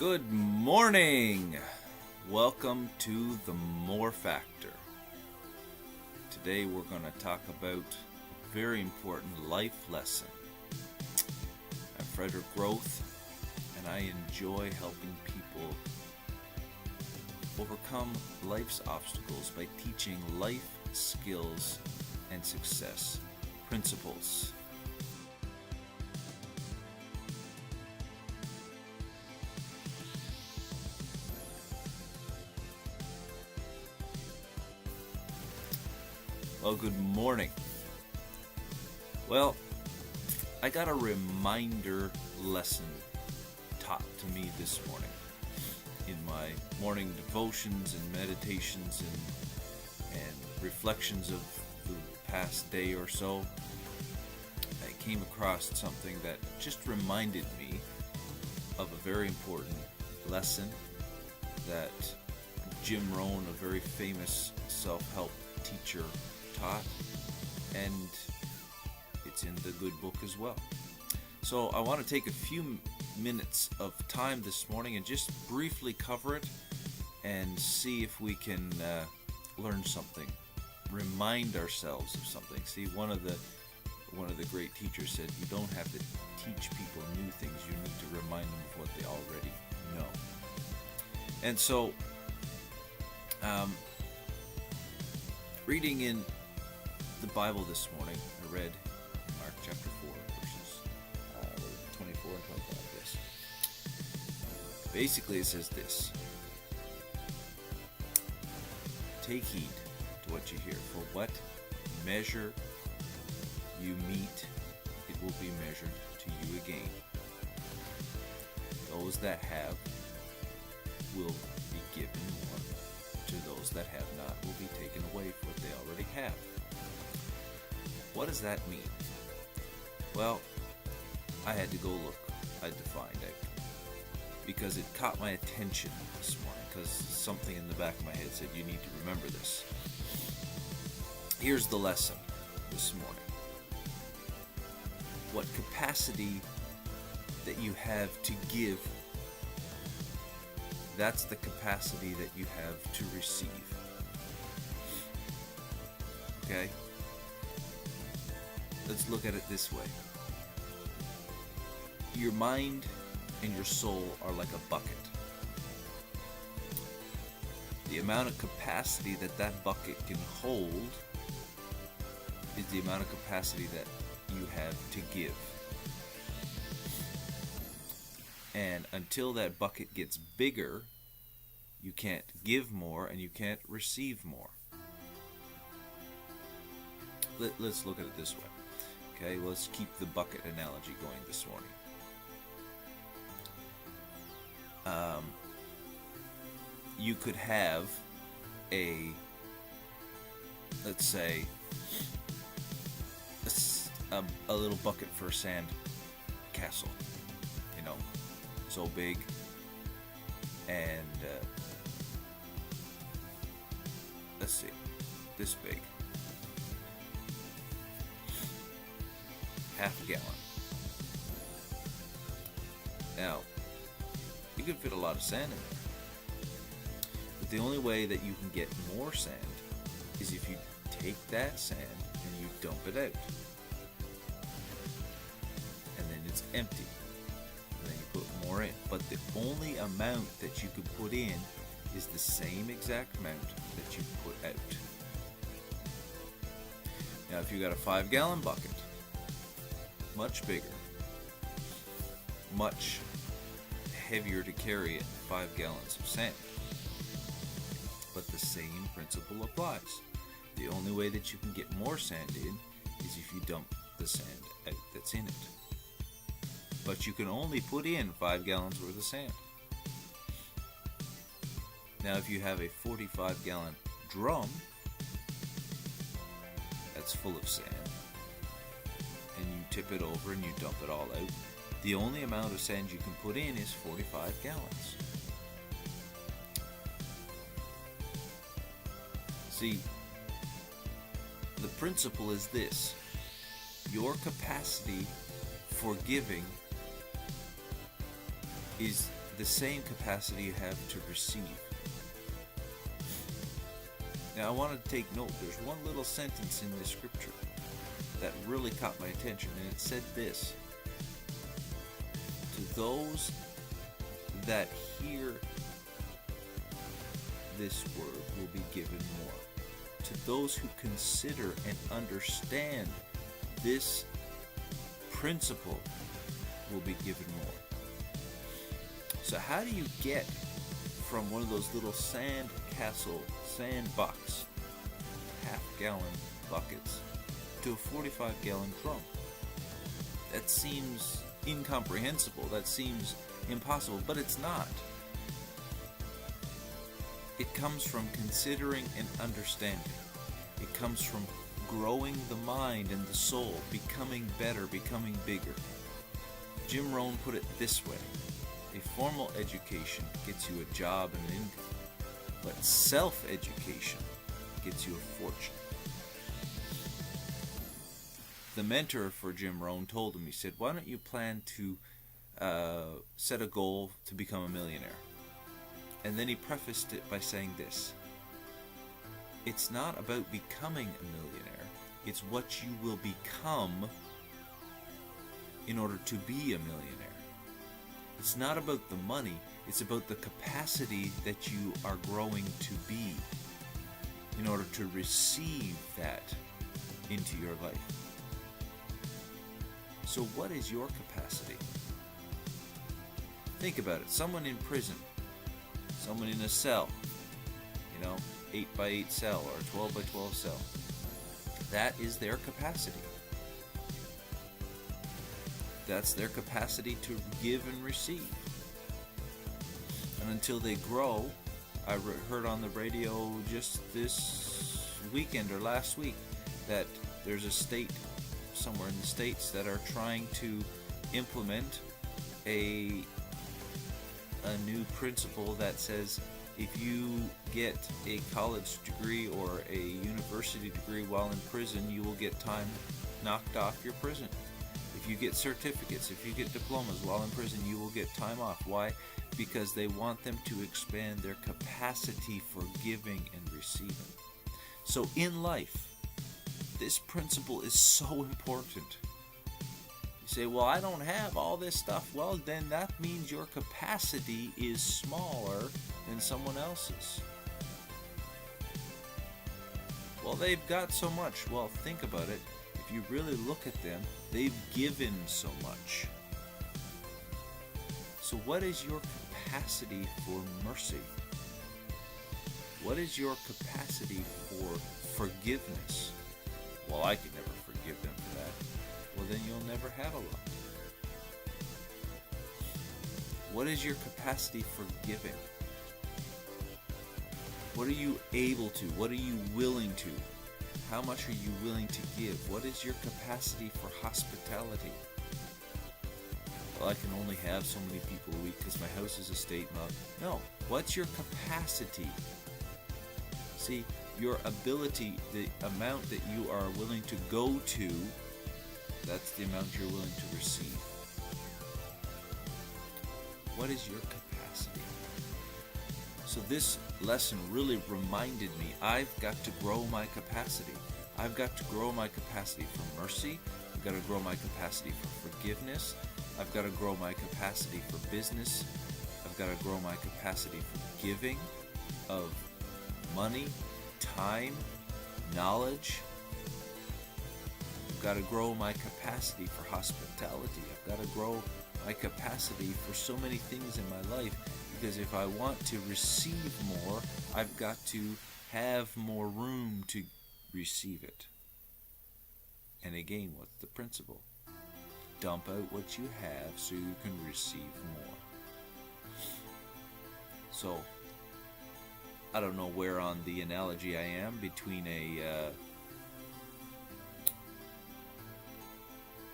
Good morning! Welcome to the More Factor. Today we're going to talk about a very important life lesson. I'm Frederick Groth, and I enjoy helping people overcome life's obstacles by teaching life skills and success principles. Well, good morning. Well, I got a reminder lesson taught to me this morning in my morning devotions and meditations and reflections of the past day or so. I came across something that just reminded me of a very important lesson that Jim Rohn, a very famous self-help teacher, taught, and it's in the good book as well. So I want to take a few minutes of time this morning and just briefly cover it and see if we can learn something, remind ourselves of something. See, one of the great teachers said, you don't have to teach people new things, you need to remind them of what they already know. And so reading in the Bible this morning, I read Mark chapter 4, verses 24 and 25. Yes. Basically, it says this: take heed to what you hear, for what measure you meet, it will be measured to you again. Those that have will be given more. To those that have not will be taken away what they already have. What does that mean? Well, I had to go look. I had to find it because it caught my attention this morning, because something in the back of my head said you need to remember this. Here's the lesson this morning. What capacity that you have to give, that's the capacity that you have to receive. Okay? Let's look at it this way. Your mind and your soul are like a bucket. The amount of capacity that that bucket can hold is the amount of capacity that you have to give. And until that bucket gets bigger, you can't give more and you can't receive more. Let's look at it this way. Okay, let's keep the bucket analogy going this morning. You could have let's say, a little bucket for a sand castle. You know, so big, and let's see, this big, half a gallon. Now, you can fit a lot of sand in there, but the only way that you can get more sand is if you take that sand and you dump it out, and then it's empty. Then you put more in, but the only amount that you could put in is the same exact amount that you put out. Now, if you got a 5-gallon bucket, much bigger, much heavier to carry it, 5 gallons of sand, but the same principle applies. The only way that you can get more sand in is if you dump the sand out that's in it. But you can only put in 5 gallons worth of sand. Now, if you have a 45-gallon drum that's full of sand, and you tip it over and you dump it all out, the only amount of sand you can put in is 45 gallons. See, the principle is this: your capacity for giving is the same capacity you have to receive. Now I want to take note, there's one little sentence in the scripture that really caught my attention, and it said this: to those that hear this word will be given more. To those who consider and understand this principle will be given more. So how do you get from one of those little sandbox, half-gallon buckets to a 45-gallon drum? That seems incomprehensible. That seems impossible, but it's not. It comes from considering and understanding. It comes from growing the mind and the soul, becoming better, becoming bigger. Jim Rohn put it this way: a formal education gets you a job and an income, but self-education gets you a fortune. The mentor for Jim Rohn told him, he said, why don't you plan to set a goal to become a millionaire? And then he prefaced it by saying this: it's not about becoming a millionaire, it's what you will become in order to be a millionaire. It's not about the money, it's about the capacity that you are growing to be in order to receive that into your life. So what is your capacity? Think about it. Someone in prison, someone in a cell, 8x8 cell or 12x12 cell. That is their capacity. That's their capacity to give and receive. And until they grow, I heard on the radio just this weekend or last week that there's a state somewhere in the States that are trying to implement a new principle that says if you get a college degree or a university degree while in prison, you will get time knocked off your prison. If you get certificates, if you get diplomas while in prison, you will get time off. Why? Because they want them to expand their capacity for giving and receiving. So in life, this principle is so important. You say, well, I don't have all this stuff. Well, then that means your capacity is smaller than someone else's. Well, they've got so much. Well, think about it. If you really look at them, they've given so much. So what is your capacity for mercy? What is your capacity for forgiveness? Well, I can never forgive them for that. Well, then you'll never have a lot. What is your capacity for giving? What are you able to? What are you willing to? How much are you willing to give? What is your capacity for hospitality? Well, I can only have so many people a week because my house is a state mob. No. What's your capacity? See, your ability, the amount that you are willing to go to, that's the amount you're willing to receive. What is your capacity? So this lesson really reminded me, I've got to grow my capacity. I've got to grow my capacity for mercy. I've got to grow my capacity for forgiveness. I've got to grow my capacity for business. I've got to grow my capacity for giving of money, time, knowledge. I've got to grow my capacity for hospitality. I've got to grow my capacity for so many things in my life, because if I want to receive more, I've got to have more room to receive it. And again, what's the principle? Dump out what you have so you can receive more. So, I don't know where on the analogy I am between a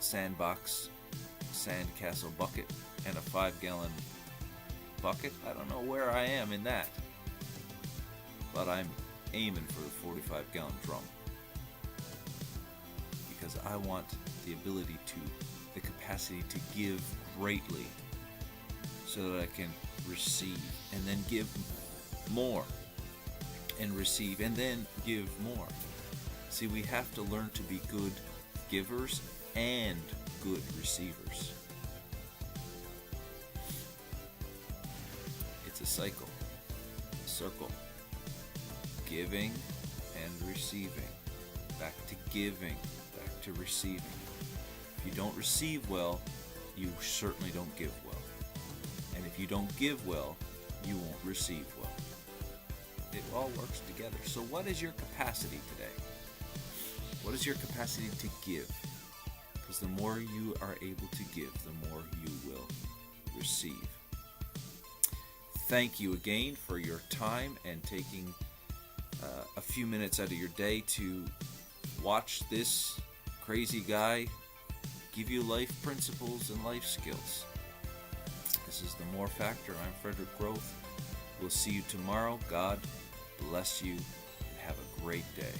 sandcastle bucket and a 5-gallon bucket. I don't know where I am in that, but I'm aiming for the 45-gallon drum because I want the ability to, the capacity to give greatly, so that I can receive and then give more, and receive and then give more. See, we have to learn to be good givers and good receivers. It's a cycle, a circle. Giving and receiving. Back to giving, back to receiving. If you don't receive well, you certainly don't give well. And if you don't give well, you won't receive well. It all works together. So what is your capacity today? What is your capacity to give? Because the more you are able to give, the more you will receive. Thank you again for your time and taking a few minutes out of your day to watch this crazy guy give you life principles and life skills. This is the More Factor. I'm Frederick Groth. We'll see you tomorrow. God bless you and have a great day.